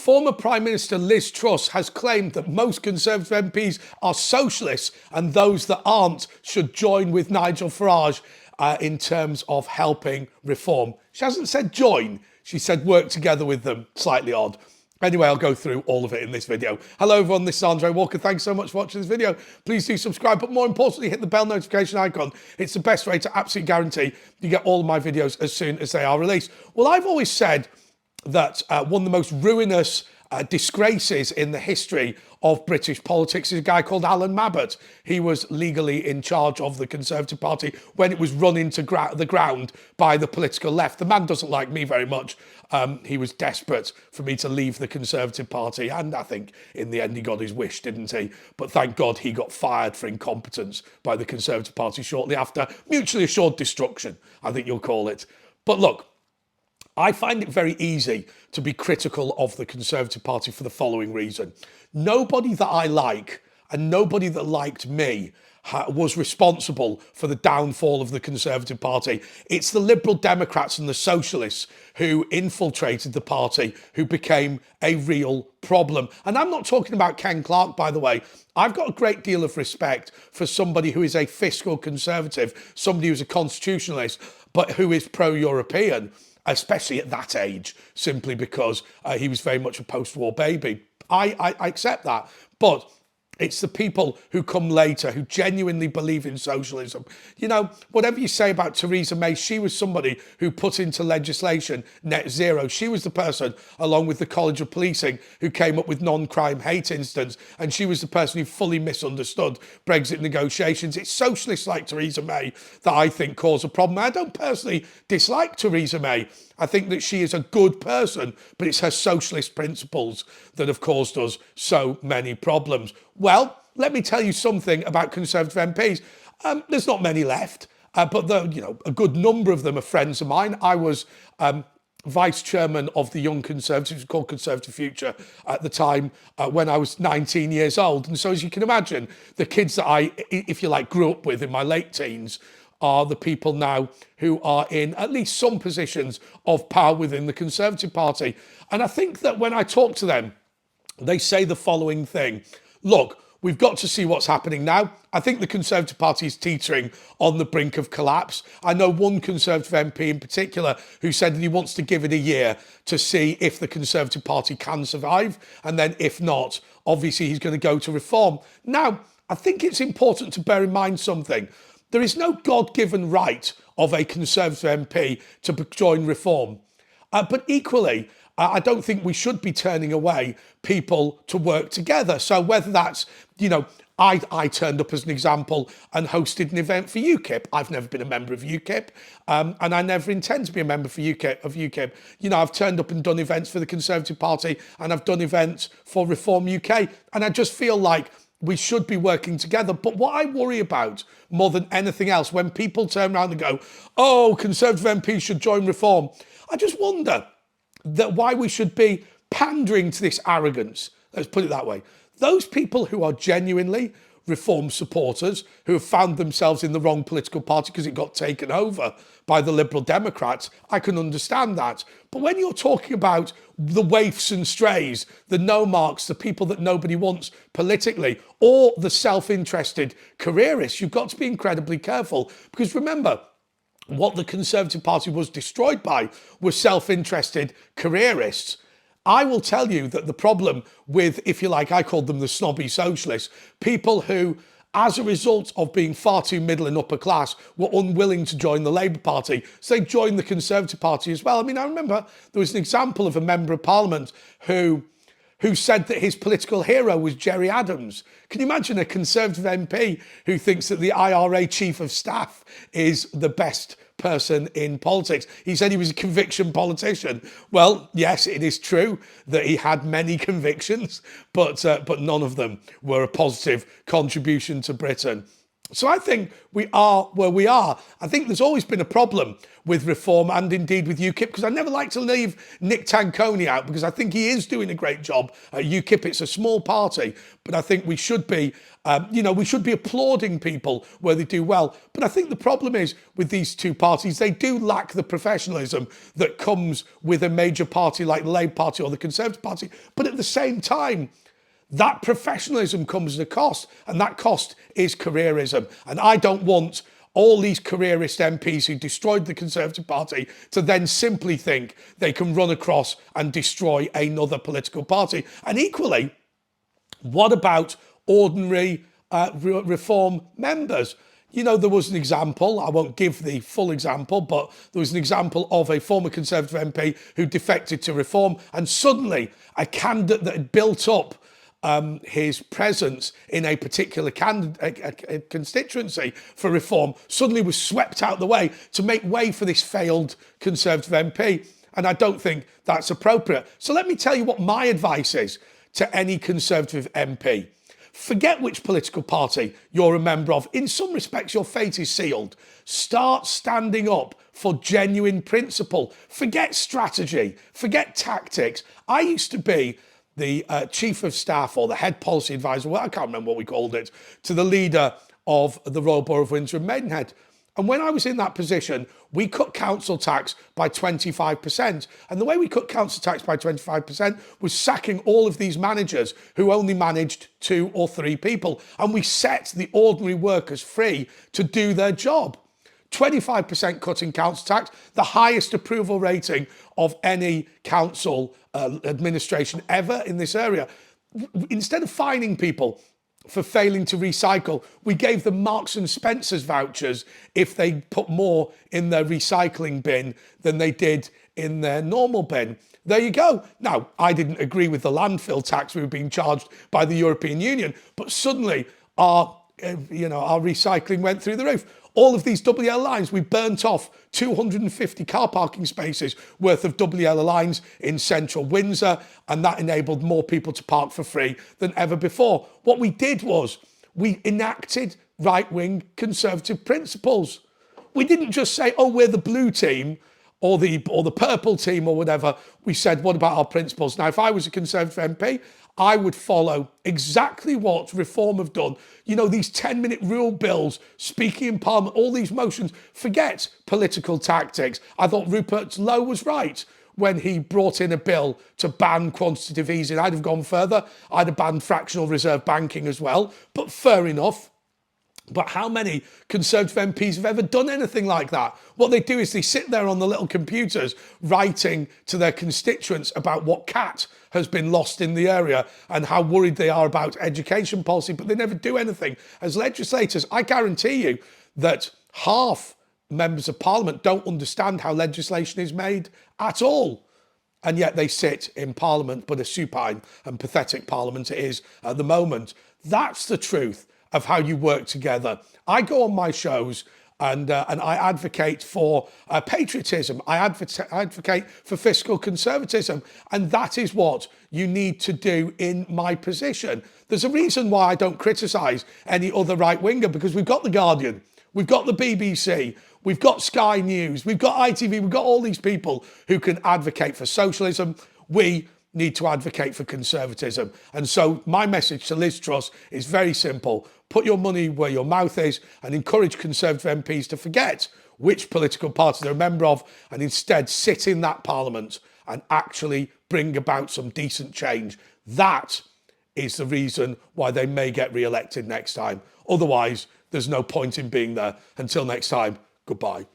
Former Prime Minister Liz Truss has claimed that most Conservative MPs are socialists and those that aren't should join with Nigel Farage in terms of helping reform. She hasn't said join, she said work together with them. Slightly odd. Anyway, I'll go through all of it in this video. Hello everyone, this is Andre Walker. Thanks so much for watching this video. Please do subscribe, but more importantly, hit the bell notification icon. It's the best way to absolutely guarantee you get all of my videos as soon as they are released. Well, I've always said that one of the most ruinous disgraces in the history of British politics is a guy called Alan Mabbott. He was legally in charge of the Conservative Party when it was run into the ground by the political left. The man doesn't like me very much. He was desperate for me to leave the Conservative Party, and I think in the end he got his wish, didn't he? But thank God he got fired for incompetence by the Conservative Party shortly after. Mutually assured destruction, I think you'll call it. But look, I find it very easy to be critical of the Conservative Party for the following reason. Nobody that I like and nobody that liked me was responsible for the downfall of the Conservative Party. It's the Liberal Democrats and the Socialists who infiltrated the party who became a real problem. And I'm not talking about Ken Clarke, by the way. I've got a great deal of respect for somebody who is a fiscal conservative, somebody who's a constitutionalist, but who is pro-European, especially at that age, simply because he was very much a post-war baby. I accept that, but it's the people who come later who genuinely believe in socialism. You know, whatever you say about Theresa May, she was somebody who put into legislation net zero. She was the person, along with the College of Policing, who came up with non-crime hate incidents, and she was the person who fully misunderstood Brexit negotiations. It's socialists like Theresa May that I think cause a problem. I don't personally dislike Theresa May. I think that she is a good person, but it's her socialist principles that have caused us so many problems. Well, let me tell you something about Conservative MPs. There's not many left, but a good number of them are friends of mine. I was vice chairman of the Young Conservatives, called Conservative Future, at the time when I was 19 years old. And so, as you can imagine, the kids that I, if you like, grew up with in my late teens are the people now who are in at least some positions of power within the Conservative Party. And I think that when I talk to them, they say the following thing. Look, we've got to see what's happening now. I think the Conservative Party is teetering on the brink of collapse. I know one Conservative MP in particular who said that he wants to give it a year to see if the Conservative Party can survive. And then if not, obviously he's going to go to Reform. Now, I think it's important to bear in mind something. There is no God-given right of a Conservative MP to join Reform. But equally, I don't think we should be turning away people to work together. So whether that's, I turned up as an example and hosted an event for UKIP. I've never been a member of UKIP, and I never intend to be a member of UKIP. I've turned up and done events for the Conservative Party, and I've done events for Reform UK, and I just feel like we should be working together. But what I worry about more than anything else, when people turn around and go, oh, Conservative MPs should join Reform, I just wonder that why we should be pandering to this arrogance. Let's put it that way. Those people who are genuinely Reform supporters, who have found themselves in the wrong political party because it got taken over by the Liberal Democrats, I can understand that. But when you're talking about the waifs and strays, the no-marks, the people that nobody wants politically, or the self-interested careerists, you've got to be incredibly careful. Because remember, what the Conservative Party was destroyed by was self-interested careerists. I will tell you that the problem with, if you like, I called them the snobby socialists, people who, as a result of being far too middle and upper class, were unwilling to join the Labour Party. So they joined the Conservative Party as well. I mean, I remember there was an example of a member of Parliament who said that his political hero was Gerry Adams. Can you imagine a Conservative MP who thinks that the IRA Chief of Staff is the best person in politics? He said he was a conviction politician. Well, yes, it is true that he had many convictions, but none of them were a positive contribution to Britain. So I think we are where we are. I think there's always been a problem with Reform and indeed with UKIP, because I never like to leave Nick Tanconi out, because I think he is doing a great job at UKIP. It's a small party, but I think we should be, we should be applauding people where they do well. But I think the problem is with these two parties, they do lack the professionalism that comes with a major party like the Labour Party or the Conservative Party. But at the same time, that professionalism comes at a cost, and that cost is careerism. And I don't want all these careerist MPs who destroyed the Conservative Party to then simply think they can run across and destroy another political party. And equally, what about ordinary Reform members? You know, there was an example, I won't give the full example, but there was an example of a former Conservative MP who defected to Reform, and suddenly a candidate that had built up his presence in a particular constituency for Reform suddenly was swept out the way to make way for this failed Conservative MP. And I don't think that's appropriate. So let me tell you what my advice is to any Conservative MP. Forget which political party you're a member of. In some respects, your fate is sealed. Start standing up for genuine principle. Forget strategy. Forget tactics. I used to be the chief of staff or the head policy advisor, well, I can't remember what we called it, to the leader of the Royal Borough of Windsor and Maidenhead. And when I was in that position, we cut council tax by 25%. And the way we cut council tax by 25% was sacking all of these managers who only managed 2 or 3 people. And we set the ordinary workers free to do their job. 25% cut in council tax, the highest approval rating of any council administration ever in this area. Instead of fining people for failing to recycle, we gave them Marks and Spencer's vouchers if they put more in their recycling bin than they did in their normal bin. There you go. Now, I didn't agree with the landfill tax we were being charged by the European Union, but suddenly our recycling went through the roof. All of these double yellow lines, we burnt off 250 car parking spaces worth of double yellow lines in central Windsor, and that enabled more people to park for free than ever before. What we did was we enacted right-wing Conservative principles. We didn't just say, oh, we're the blue team or the purple team or whatever. We said, what about our principles? Now, if I was a Conservative MP, I would follow exactly what Reform have done. You know, these 10-minute rule bills, speaking in Parliament, all these motions. Forget political tactics. I thought Rupert Lowe was right when he brought in a bill to ban quantitative easing. I'd have gone further. I'd have banned fractional reserve banking as well. But fair enough. But how many Conservative MPs have ever done anything like that? What they do is they sit there on the little computers writing to their constituents about what cat has been lost in the area and how worried they are about education policy, but they never do anything. As legislators, I guarantee you that half members of Parliament don't understand how legislation is made at all. And yet they sit in Parliament, but a supine and pathetic Parliament it is at the moment. That's the truth of how you work together. I go on my shows and I advocate for patriotism. I advocate for fiscal conservatism. And that is what you need to do in my position. There's a reason why I don't criticise any other right-winger, because we've got The Guardian, we've got the BBC, we've got Sky News, we've got ITV, we've got all these people who can advocate for socialism. We need to advocate for conservatism. And so my message to Liz Truss is very simple. Put your money where your mouth is and encourage Conservative MPs to forget which political party they're a member of and instead sit in that Parliament and actually bring about some decent change. That is the reason why they may get re-elected next time. Otherwise, there's no point in being there. Until next time, goodbye.